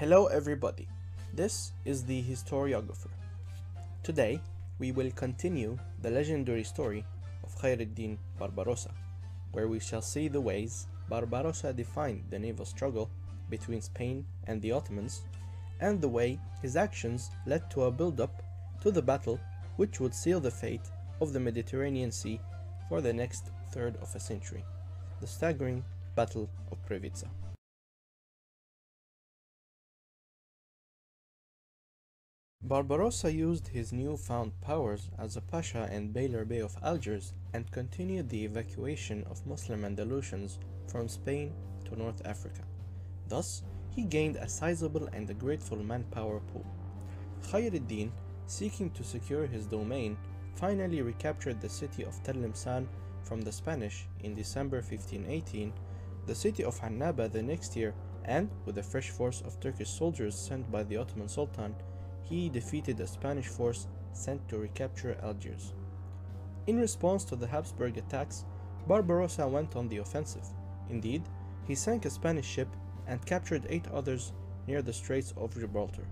Hello everybody, this is the historiographer. Today we will continue the legendary story of Hayreddin Barbarossa, where we shall see the ways Barbarossa defined the naval struggle between Spain and the Ottomans, and the way his actions led to a build-up to the battle which would seal the fate of the Mediterranean Sea for the next third of a century, the staggering Battle of Previtsa. Barbarossa used his newfound powers as a Pasha and Bey of Algiers and continued the evacuation of Muslim Andalusians from Spain to North Africa. Thus, he gained a sizable and a grateful manpower pool. Hayreddin, seeking to secure his domain, finally recaptured the city of Tlemcen from the Spanish in December 1518, the city of Annaba the next year, and, with a fresh force of Turkish soldiers sent by the Ottoman Sultan, he defeated a Spanish force sent to recapture Algiers. In response to the Habsburg attacks, Barbarossa went on the offensive. Indeed, he sank a Spanish ship and captured 8 others near the Straits of Gibraltar.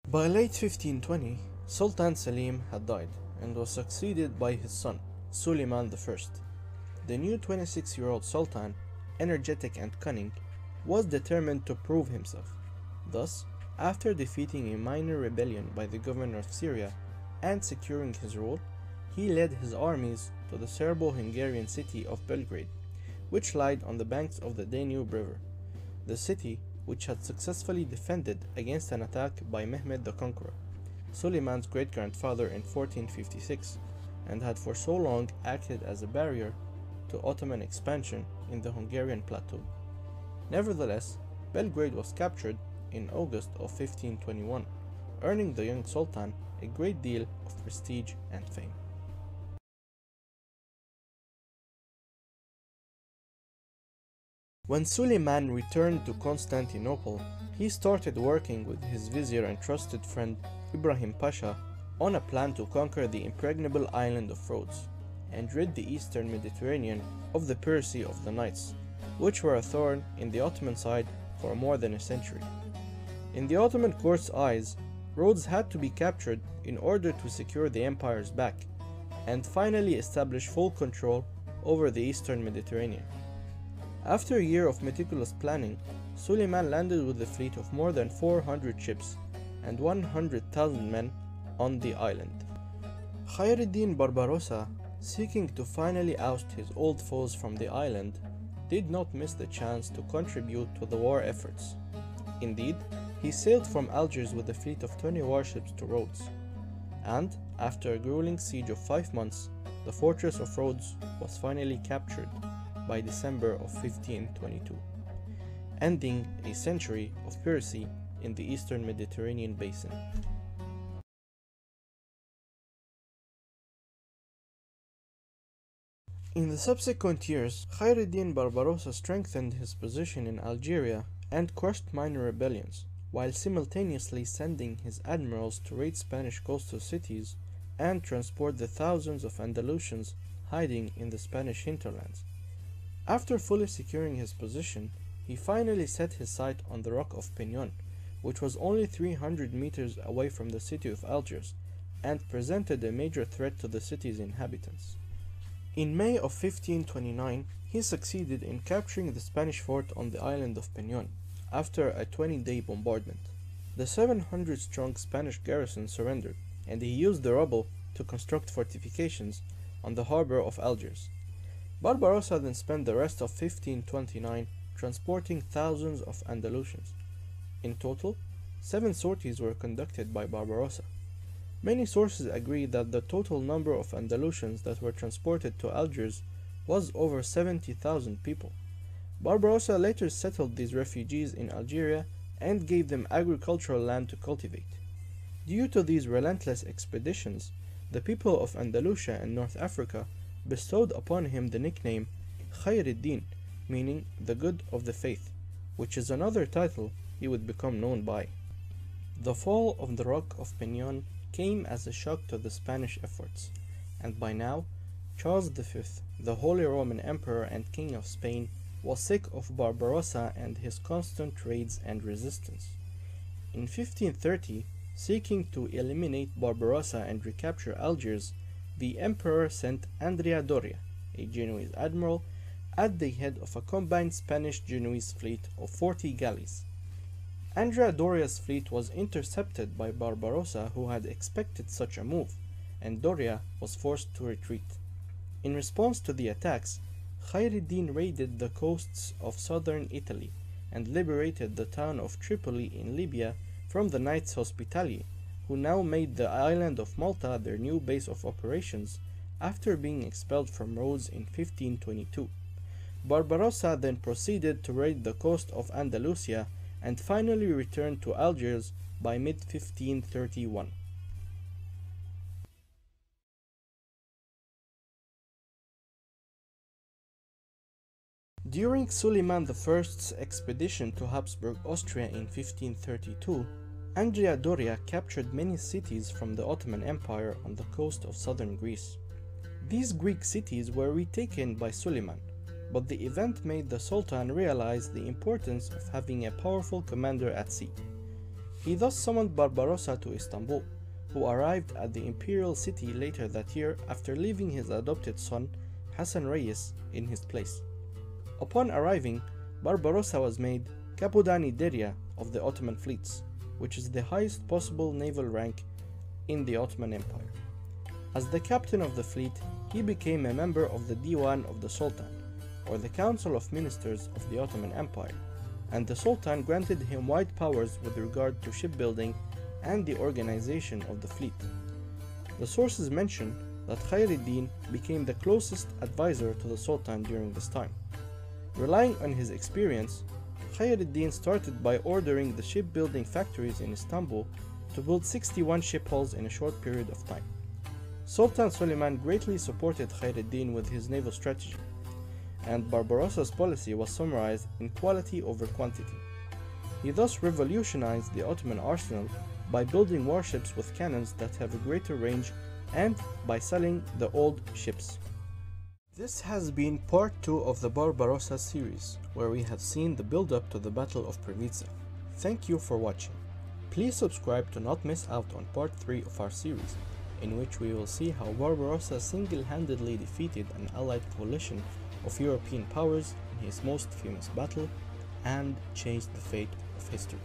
By late 1520, Sultan Selim had died and was succeeded by his son, Suleiman I. The new 26-year-old Sultan, energetic and cunning, was determined to prove himself. Thus, after defeating a minor rebellion by the governor of Syria and securing his rule, he led his armies to the Serbo-Hungarian city of Belgrade, which lied on the banks of the Danube River. The city, which had successfully defended against an attack by Mehmed the Conqueror, Suleiman's great-grandfather, in 1456, and had for so long acted as a barrier to Ottoman expansion in the Hungarian plateau. Nevertheless, Belgrade was captured in August of 1521, earning the young Sultan a great deal of prestige and fame. When Suleiman returned to Constantinople, he started working with his vizier and trusted friend Ibrahim Pasha on a plan to conquer the impregnable island of Rhodes and rid the eastern Mediterranean of the piracy of the Knights, which were a thorn in the Ottoman side for more than a century. In the Ottoman court's eyes, Rhodes had to be captured in order to secure the empire's back and finally establish full control over the eastern Mediterranean. After a year of meticulous planning, Suleiman landed with a fleet of more than 400 ships and 100,000 men on the island. Hayreddin Barbarossa, seeking to finally oust his old foes from the island, did not miss the chance to contribute to the war efforts. Indeed, he sailed from Algiers with a fleet of 20 warships to Rhodes, and after a grueling siege of 5 months, the fortress of Rhodes was finally captured by December of 1522, ending a century of piracy in the eastern Mediterranean basin. In the subsequent years, Hayreddin Barbarossa strengthened his position in Algeria and crushed minor rebellions, while simultaneously sending his admirals to raid Spanish coastal cities and transport the thousands of Andalusians hiding in the Spanish hinterlands. After fully securing his position, he finally set his sight on the rock of Penon, which was only 300 meters away from the city of Algiers and presented a major threat to the city's inhabitants. In May of 1529, he succeeded in capturing the Spanish fort on the island of Penon after a 20-day bombardment. The 700-strong Spanish garrison surrendered, and he used the rubble to construct fortifications on the harbor of Algiers. Barbarossa then spent the rest of 1529 transporting thousands of Andalusians. In total, 7 sorties were conducted by Barbarossa. Many sources agree that the total number of Andalusians that were transported to Algiers was over 70,000 people. Barbarossa later settled these refugees in Algeria and gave them agricultural land to cultivate. Due to these relentless expeditions, the people of Andalusia and North Africa bestowed upon him the nickname Hayreddin, meaning the good of the faith, which is another title he would become known by. The fall of the Rock of Penon came as a shock to the Spanish efforts, and by now Charles V, the Holy Roman Emperor and King of Spain, was sick of Barbarossa and his constant raids and resistance. In 1530, seeking to eliminate Barbarossa and recapture Algiers, the emperor sent Andrea Doria, a Genoese admiral, at the head of a combined Spanish-Genoese fleet of 40 galleys. Andrea Doria's fleet was intercepted by Barbarossa, who had expected such a move, and Doria was forced to retreat. In response to the attacks, Hayreddin raided the coasts of southern Italy and liberated the town of Tripoli in Libya from the Knights Hospitalier, who now made the island of Malta their new base of operations after being expelled from Rhodes in 1522. Barbarossa then proceeded to raid the coast of Andalusia and finally returned to Algiers by mid-1531. During Suleiman I's expedition to Habsburg Austria in 1532, Andrea Doria captured many cities from the Ottoman Empire on the coast of southern Greece. These Greek cities were retaken by Suleiman, but the event made the Sultan realize the importance of having a powerful commander at sea. He thus summoned Barbarossa to Istanbul, who arrived at the imperial city later that year after leaving his adopted son, Hassan Reyes, in his place. Upon arriving, Barbarossa was made Capodani Deria of the Ottoman fleets, which is the highest possible naval rank in the Ottoman Empire. As the captain of the fleet, he became a member of the Diwan of the Sultan, or the Council of Ministers of the Ottoman Empire, and the Sultan granted him wide powers with regard to shipbuilding and the organization of the fleet. The sources mention that Hayreddin became the closest advisor to the Sultan during this time. Relying on his experience, Hayreddin started by ordering the shipbuilding factories in Istanbul to build 61 ship hulls in a short period of time. Sultan Suleiman greatly supported Hayreddin with his naval strategy, and Barbarossa's policy was summarized in quality over quantity. He thus revolutionized the Ottoman arsenal by building warships with cannons that have a greater range and by selling the old ships. This has been part 2 of the Barbarossa series, where we have seen the build-up to the Battle of Previtsa. Thank you for watching. Please subscribe to not miss out on part 3 of our series, in which we will see how Barbarossa single-handedly defeated an allied coalition of European powers in his most famous battle and changed the fate of history.